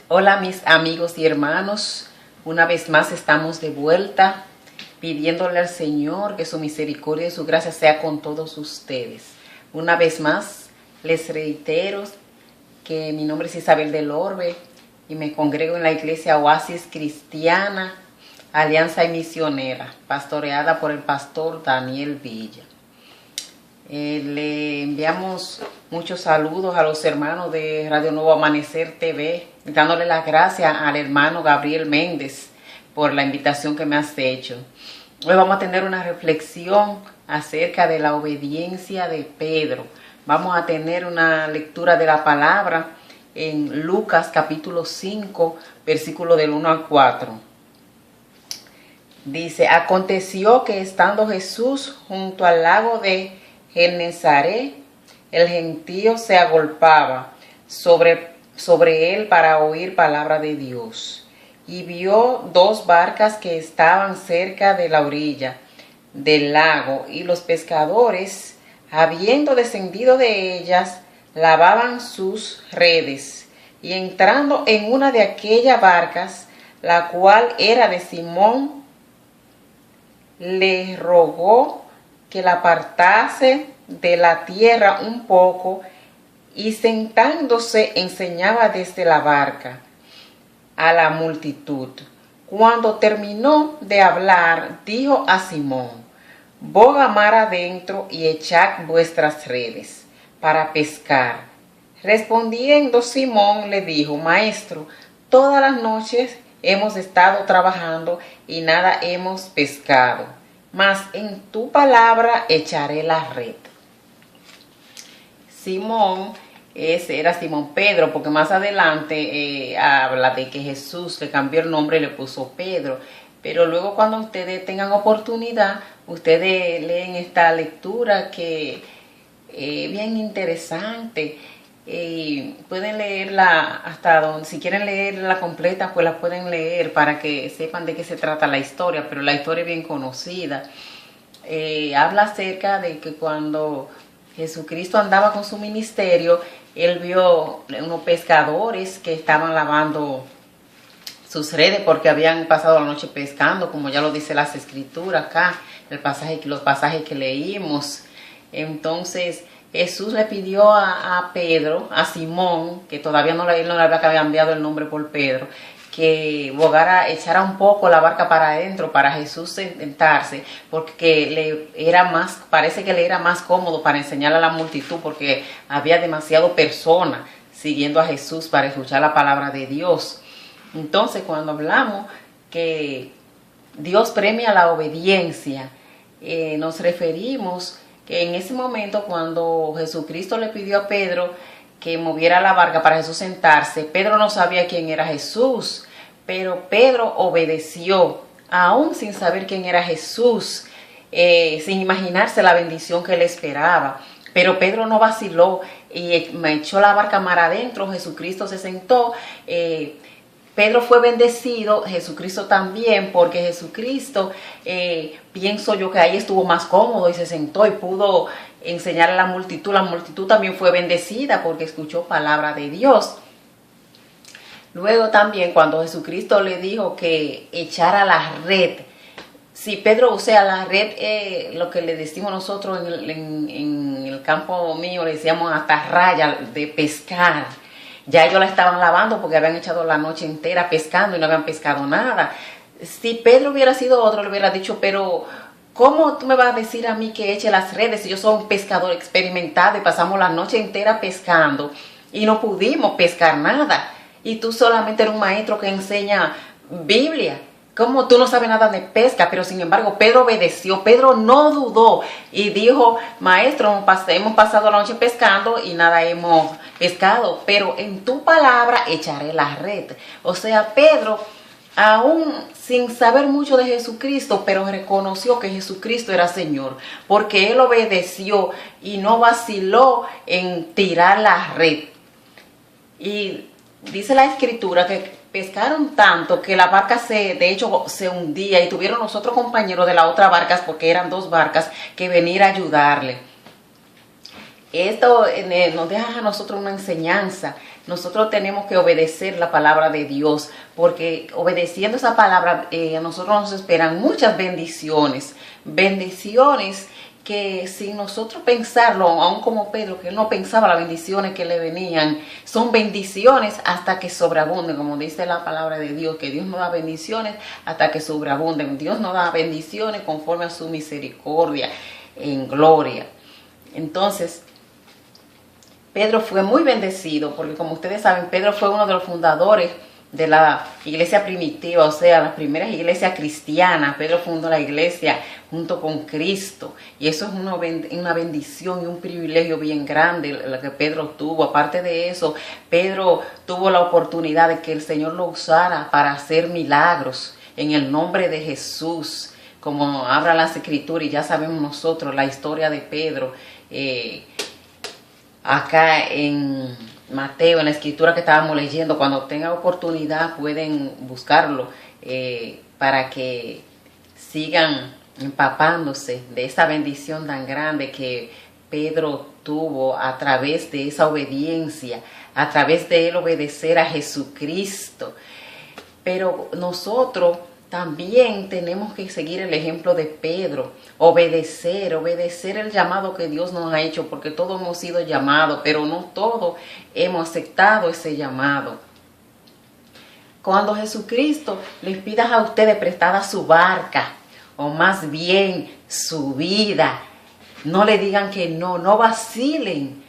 Hola mis amigos y hermanos, una vez más estamos de vuelta pidiéndole al Señor que su misericordia y su gracia sea con todos ustedes. Una vez más les reitero que mi nombre es Isabel del Orbe y me congrego en la iglesia Oasis Cristiana, Alianza y Misionera, pastoreada por el pastor Daniel Villa. Le enviamos muchos saludos a los hermanos de Radio Nuevo Amanecer TV, dándole las gracias al hermano Gabriel Méndez por la invitación que me has hecho. Hoy vamos a tener una reflexión acerca de la obediencia de Pedro. Vamos a tener una lectura de la palabra en Lucas capítulo 5, versículo del 1 al 4. Dice: aconteció que estando Jesús junto al lago de Genezaret, el gentío se agolpaba sobre él para oír palabra de Dios. Y vio dos barcas que estaban cerca de la orilla del lago, y los pescadores, habiendo descendido de ellas, lavaban sus redes. Y entrando en una de aquellas barcas, la cual era de Simón, le rogó que la apartase de la tierra un poco, y sentándose enseñaba desde la barca a la multitud. Cuando terminó de hablar, dijo a Simón: boga mar adentro y echad vuestras redes para pescar. Respondiendo Simón le dijo: Maestro, todas las noches hemos estado trabajando y nada hemos pescado, mas en tu palabra echaré la red. Simón, ese era Simón Pedro, porque más adelante habla de que Jesús le cambió el nombre y le puso Pedro. Pero luego, cuando ustedes tengan oportunidad, ustedes leen esta lectura que es bien interesante. Pueden leerla hasta donde, si quieren leerla completa, pues la pueden leer para que sepan de qué se trata la historia, pero la historia es bien conocida. Habla acerca de que cuando Jesucristo andaba con su ministerio, él vio unos pescadores que estaban lavando sus redes porque habían pasado la noche pescando, como ya lo dice las escrituras acá, los pasajes que leímos. Entonces Jesús le pidió a Pedro, a Simón, que todavía él no le había cambiado el nombre por Pedro, que echara un poco la barca para adentro para Jesús sentarse, porque parece que le era más cómodo para enseñar a la multitud, porque había demasiado personas siguiendo a Jesús para escuchar la palabra de Dios. Entonces, cuando hablamos que Dios premia la obediencia, nos referimos que en ese momento, cuando Jesucristo le pidió a Pedro que moviera la barca para Jesús sentarse, Pedro no sabía quién era Jesús, pero Pedro obedeció, aún sin saber quién era Jesús, sin imaginarse la bendición que le esperaba. Pero Pedro no vaciló y me echó la barca mar adentro. Jesucristo se sentó. Pedro fue bendecido, Jesucristo también, porque Jesucristo, pienso yo que ahí estuvo más cómodo y se sentó y pudo enseñar a la multitud. La multitud también fue bendecida porque escuchó palabra de Dios. Luego también, cuando Jesucristo le dijo que echara la red, si Pedro, o sea, la red, lo que le decimos nosotros en el campo mío, le decíamos hasta raya de pescar. Ya ellos la estaban lavando porque habían echado la noche entera pescando y no habían pescado nada. Si Pedro hubiera sido otro, le hubiera dicho: pero ¿cómo tú me vas a decir a mí que eche las redes si yo soy un pescador experimentado y pasamos la noche entera pescando y no pudimos pescar nada? Y tú solamente eres un maestro que enseña Biblia. ¿Cómo tú no sabes nada de pesca? Pero sin embargo, Pedro obedeció. Pedro no dudó y dijo: maestro, hemos pasado la noche pescando y nada hemos pescado, pero en tu palabra echaré la red. O sea, Pedro, aún sin saber mucho de Jesucristo, pero reconoció que Jesucristo era Señor, porque él obedeció y no vaciló en tirar la red. Y dice la escritura que pescaron tanto que la barca de hecho se hundía, y tuvieron los otros compañeros de la otra barca, porque eran dos barcas, que venir a ayudarle. Esto nos deja a nosotros una enseñanza, nosotros tenemos que obedecer la palabra de Dios, porque obedeciendo esa palabra a nosotros nos esperan muchas bendiciones, bendiciones que sin nosotros pensarlo, aún como Pedro, que él no pensaba las bendiciones que le venían, son bendiciones hasta que sobreabunden, como dice la palabra de Dios, que Dios nos da bendiciones hasta que sobreabunden. Dios nos da bendiciones conforme a su misericordia, en gloria. Entonces, Pedro fue muy bendecido, porque como ustedes saben, Pedro fue uno de los fundadores de la iglesia primitiva, o sea, las primeras iglesias cristianas. Pedro fundó la iglesia junto con Cristo, y eso es una bendición y un privilegio bien grande lo que Pedro tuvo. Aparte de eso, Pedro tuvo la oportunidad de que el Señor lo usara para hacer milagros en el nombre de Jesús, como habla las escrituras, y ya sabemos nosotros la historia de Pedro. Acá en Mateo, en la escritura que estábamos leyendo, cuando tengan oportunidad pueden buscarlo para que sigan empapándose de esa bendición tan grande que Pedro tuvo a través de esa obediencia, a través de él obedecer a Jesucristo. Pero nosotros también tenemos que seguir el ejemplo de Pedro, obedecer el llamado que Dios nos ha hecho, porque todos hemos sido llamados, pero no todos hemos aceptado ese llamado. Cuando Jesucristo les pida a ustedes prestada su barca, o más bien su vida, no le digan que no, no vacilen,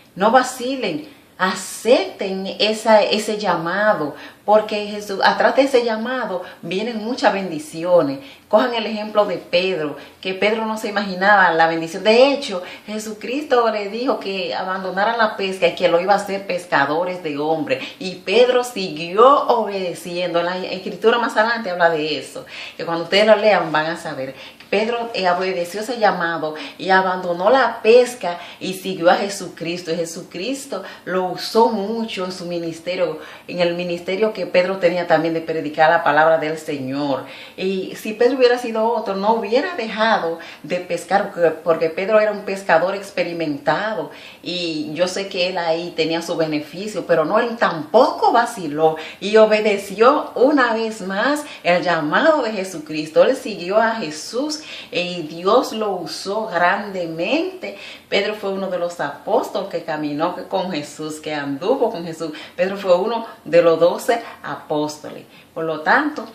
acepten ese llamado, porque Jesús, atrás de ese llamado vienen muchas bendiciones. Cojan el ejemplo de Pedro, que Pedro no se imaginaba la bendición. De hecho, Jesucristo le dijo que abandonaran la pesca y que lo iba a hacer pescadores de hombres. Y Pedro siguió obedeciendo. La escritura más adelante habla de eso, que cuando ustedes lo lean van a saber. Pedro obedeció ese llamado y abandonó la pesca y siguió a Jesucristo. Y Jesucristo lo usó mucho en su ministerio, en el ministerio que Pedro tenía también de predicar la palabra del Señor. Y si Pedro hubiera sido otro, no hubiera dejado de pescar, porque Pedro era un pescador experimentado. Y yo sé que él ahí tenía su beneficio, pero no, él tampoco vaciló y obedeció una vez más el llamado de Jesucristo. Él siguió a Jesús y Dios lo usó grandemente. Pedro fue uno de los apóstoles que caminó con Jesús, que anduvo con Jesús. Pedro fue uno de los 12 apóstoles. Por lo tanto,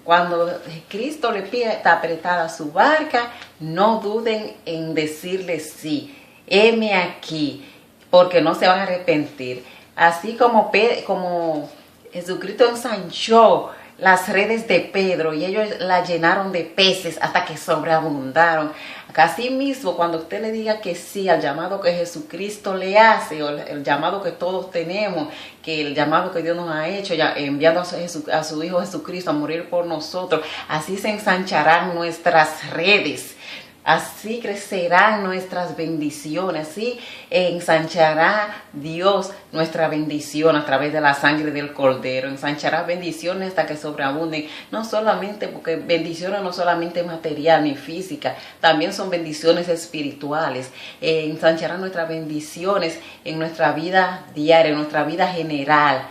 cuando Cristo le pide apretada su barca, no duden en decirle sí. Heme aquí, porque no se van a arrepentir. Así como Jesucristo ensanchó las redes de Pedro y ellos la llenaron de peces hasta que sobreabundaron. Así mismo, cuando usted le diga que sí al llamado que Jesucristo le hace, o el llamado que todos tenemos, que el llamado que Dios nos ha hecho, ya enviando a su Hijo Jesucristo a morir por nosotros, así se ensancharán nuestras redes. Así crecerán nuestras bendiciones, así ensanchará Dios nuestra bendición a través de la sangre del Cordero. Ensanchará bendiciones hasta que sobreabunden, no solamente, porque bendiciones no solamente material ni física, también son bendiciones espirituales. Ensanchará nuestras bendiciones en nuestra vida diaria, en nuestra vida general.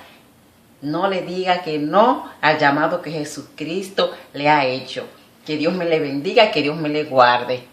No le diga que no al llamado que Jesucristo le ha hecho. Que Dios me le bendiga y que Dios me le guarde.